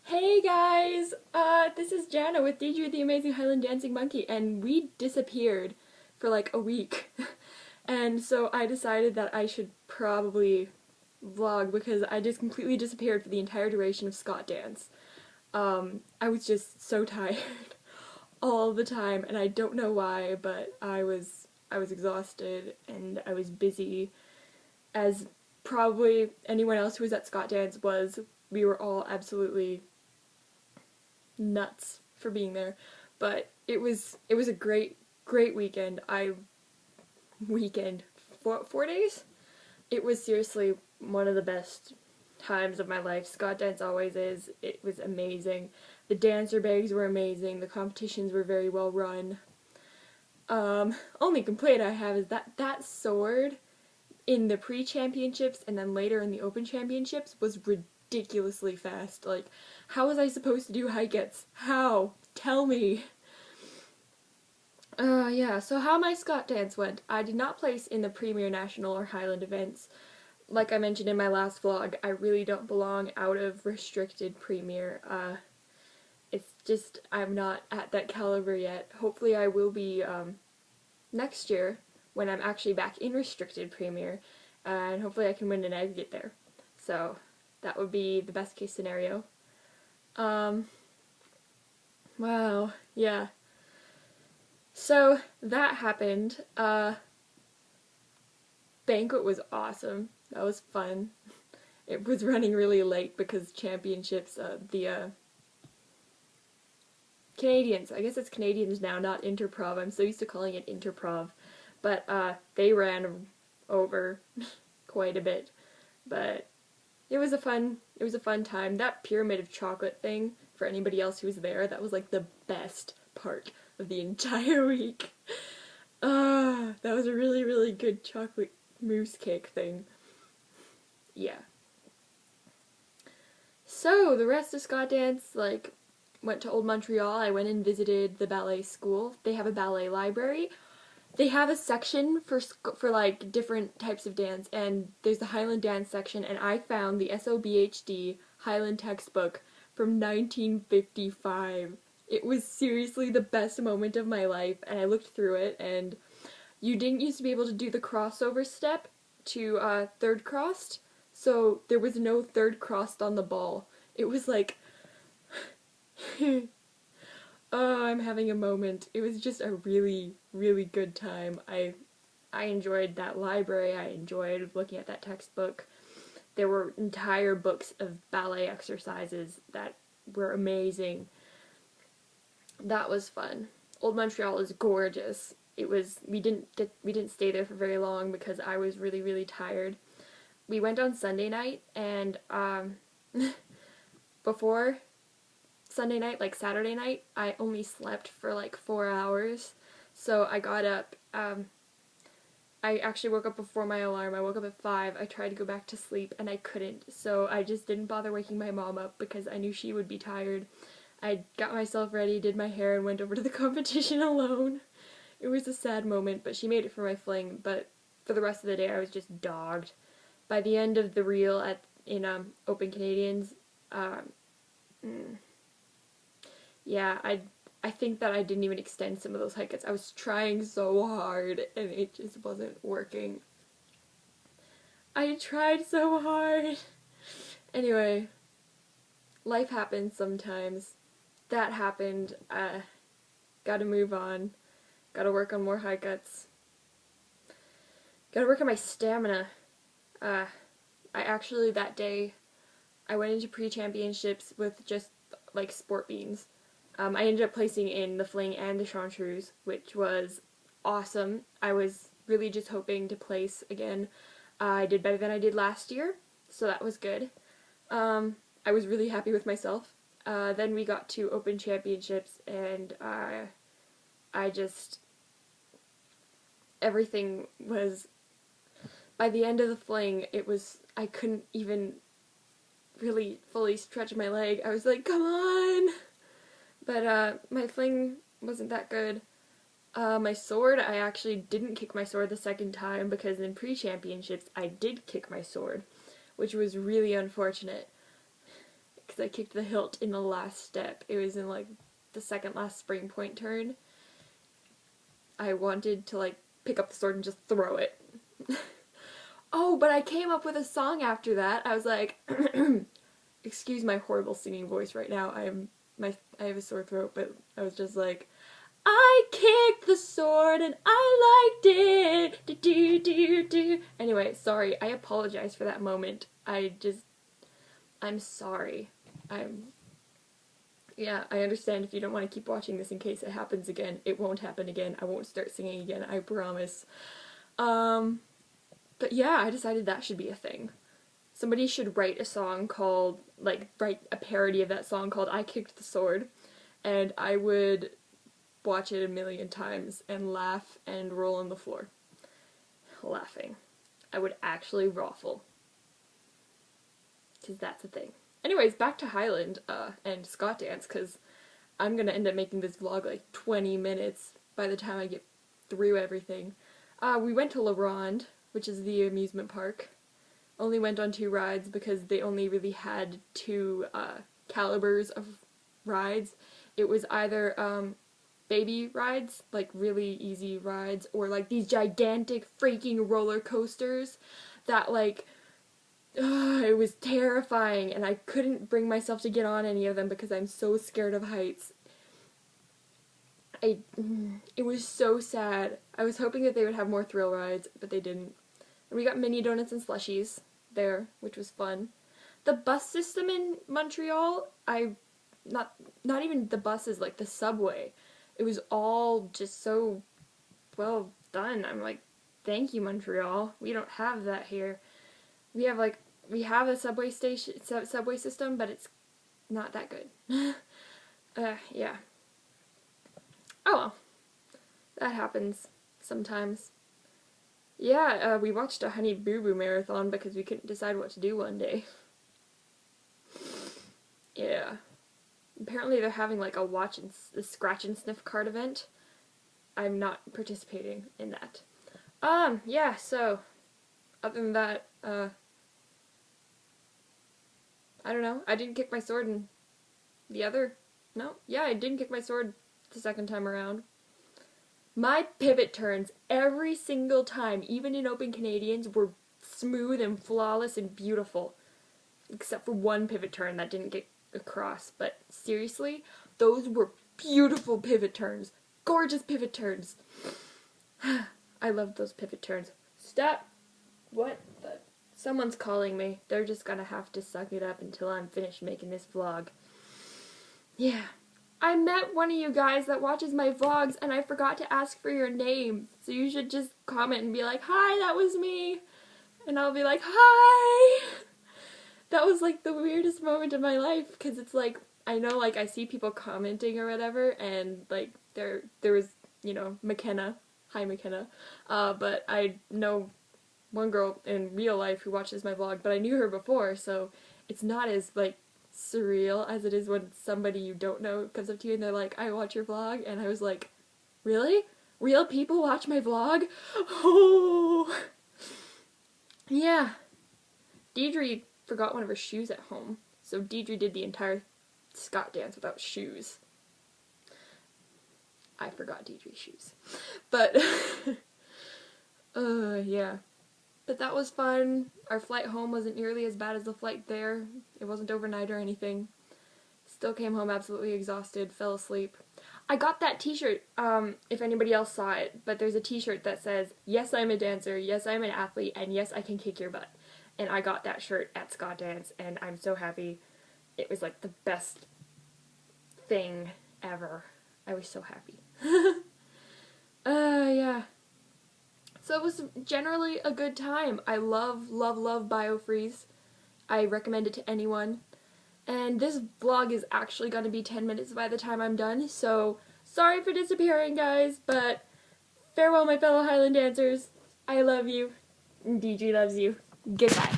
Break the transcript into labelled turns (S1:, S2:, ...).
S1: Hey guys! This is Jana with Deidre the Amazing Highland Dancing Monkey, and we disappeared for like a week. And so I decided that I should probably vlog because I just completely disappeared for the entire duration of Scott Dance. I was just so tired all the time, and I don't know why, but I was exhausted and I was busy, as probably anyone else who was at Scott Dance was. We were all absolutely nuts for being there, but it was a great weekend. Four days. It was seriously one of the best times of my life. Scott Dance always is. It was amazing. The dancer bags were amazing. The competitions were very well run. Only complaint I have is that sword in the pre-championships and then later in the open championships was ridiculously fast. Like, how was I supposed to do high gets? How? Tell me. Yeah, so how my Scott Dance went. I did not place in the Premier National or Highland events. Like I mentioned in my last vlog, I really don't belong out of restricted Premier. It's just, I'm not at that caliber yet. Hopefully I will be, next year, when I'm actually back in restricted Premier, and hopefully I can win an aggregate there. So, that would be the best case scenario. Wow, yeah. So, that happened. Banquet was awesome. That was fun. It was running really late because championships, the Canadians, I guess it's Canadians now, not Interprov. I'm so used to calling it Interprov. But, they ran over quite a bit. But it was a fun time. That pyramid of chocolate thing, for anybody else who was there, that was like the best part of the entire week. That was a really, really good chocolate mousse cake thing. Yeah. So, the rest of Scott Dance, like, went to Old Montreal. I went and visited the ballet school. They have a ballet library. They have a section for like different types of dance, and there's the Highland dance section, and I found the SOBHD Highland textbook from 1955. It was seriously the best moment of my life, and I looked through it, and you didn't used to be able to do the crossover step to third crossed, so there was no third crossed on the ball. It was like, oh, I'm having a moment. It was just a really, really good time. I enjoyed that library. I enjoyed looking at that textbook. There were entire books of ballet exercises that were amazing. That was fun. Old Montreal is gorgeous. We didn't stay there for very long because I was really, really tired. We went on Sunday night, and before Sunday night, like Saturday night, I only slept for like 4 hours. So I got up, I actually woke up before my alarm. I woke up at 5. I tried to go back to sleep and I couldn't. So I just didn't bother waking my mom up because I knew she would be tired. I got myself ready, did my hair, and went over to the competition alone. It was a sad moment, but she made it for my fling. But for the rest of the day, I was just dogged. By the end of the reel in Open Canadians, yeah, I think that I didn't even extend some of those hike cuts. I was trying so hard, and it just wasn't working. I tried so hard. Anyway, life happens sometimes. That happened. Gotta move on. Gotta work on more high cuts. Gotta work on my stamina. I actually, that day, I went into pre-championships with just, like, sport beans. I ended up placing in the fling and the chanteuse, which was awesome. I was really just hoping to place again. I did better than I did last year, so that was good. I was really happy with myself. Then we got to Open Championships, and I just, everything was, by the end of the fling, I couldn't even really fully stretch my leg. I was like, come on! But my fling wasn't that good. My sword, I actually didn't kick my sword the second time because in pre-championships I did kick my sword, which was really unfortunate. because I kicked the hilt in the last step. It was in like the second last spring point turn. I wanted to like pick up the sword and just throw it. Oh, but I came up with a song after that. I was like, excuse my horrible singing voice right now. I have a sore throat, but I was just like, I kicked the sword and I liked it. Do, do, do, do. Anyway, sorry. I apologize for that moment. I'm sorry. Yeah, I understand if you don't want to keep watching this in case it happens again. It won't happen again. I won't start singing again, I promise. But yeah, I decided that should be a thing. Somebody should write a song called, like, write a parody of that song called I Kicked the Sword, and I would watch it a million times and laugh and roll on the floor. Laughing. I would actually raffle. Because that's a thing. Anyways, back to Highland and Scott Dance, because I'm going to end up making this vlog like 20 minutes by the time I get through everything. We went to La Ronde, which is the amusement park. Only went on 2 rides because they only really had 2 calibers of rides. It was either baby rides, like really easy rides, or like these gigantic freaking roller coasters that like, it was terrifying, and I couldn't bring myself to get on any of them because I'm so scared of heights. It was so sad. I was hoping that they would have more thrill rides, but they didn't. And we got mini donuts and slushies there, which was fun. The bus system in Montreal, not even the buses, like the subway. It was all just so well done. I'm like, thank you, Montreal. We don't have that here. We have a subway system, but it's not that good. Yeah. Oh well. That happens sometimes. Yeah, we watched a Honey Boo Boo marathon because we couldn't decide what to do one day. Yeah. Apparently they're having like a scratch and sniff card event. I'm not participating in that. Yeah, so other than that, I don't know. I didn't kick my sword in the other... No? Yeah, I didn't kick my sword the second time around. My pivot turns every single time, even in Open Canadians, were smooth and flawless and beautiful. Except for one pivot turn that didn't get across. But seriously, those were beautiful pivot turns. Gorgeous pivot turns. I love those pivot turns. Stop. What the... Someone's calling me. They're just gonna have to suck it up until I'm finished making this vlog. Yeah. I met one of you guys that watches my vlogs and I forgot to ask for your name. So you should just comment and be like, hi, that was me. And I'll be like, hi. That was like the weirdest moment of my life because it's like, I know like I see people commenting or whatever and like there was, you know, McKenna. Hi, McKenna. But I know one girl in real life who watches my vlog, but I knew her before, so it's not as like surreal as it is when somebody you don't know comes up to you and they're like, I watch your vlog, and I was like, really? Real people watch my vlog? Oh! Yeah. Deidre forgot one of her shoes at home, so Deidre did the entire Scott dance without shoes. I forgot Deidre's shoes. But, yeah. But that was fun. Our flight home wasn't nearly as bad as the flight there. It wasn't overnight or anything. Still came home absolutely exhausted, fell asleep. I got that t-shirt, if anybody else saw it, but there's a t-shirt that says, yes, I'm a dancer, yes, I'm an athlete, and yes, I can kick your butt. And I got that shirt at Scott Dance, and I'm so happy. It was like the best thing ever. I was so happy. Yeah. So it was generally a good time. I love, love, love BioFreeze. I recommend it to anyone. And this vlog is actually going to be 10 minutes by the time I'm done, so sorry for disappearing, guys, but farewell, my fellow Highland dancers. I love you. DG loves you. Goodbye.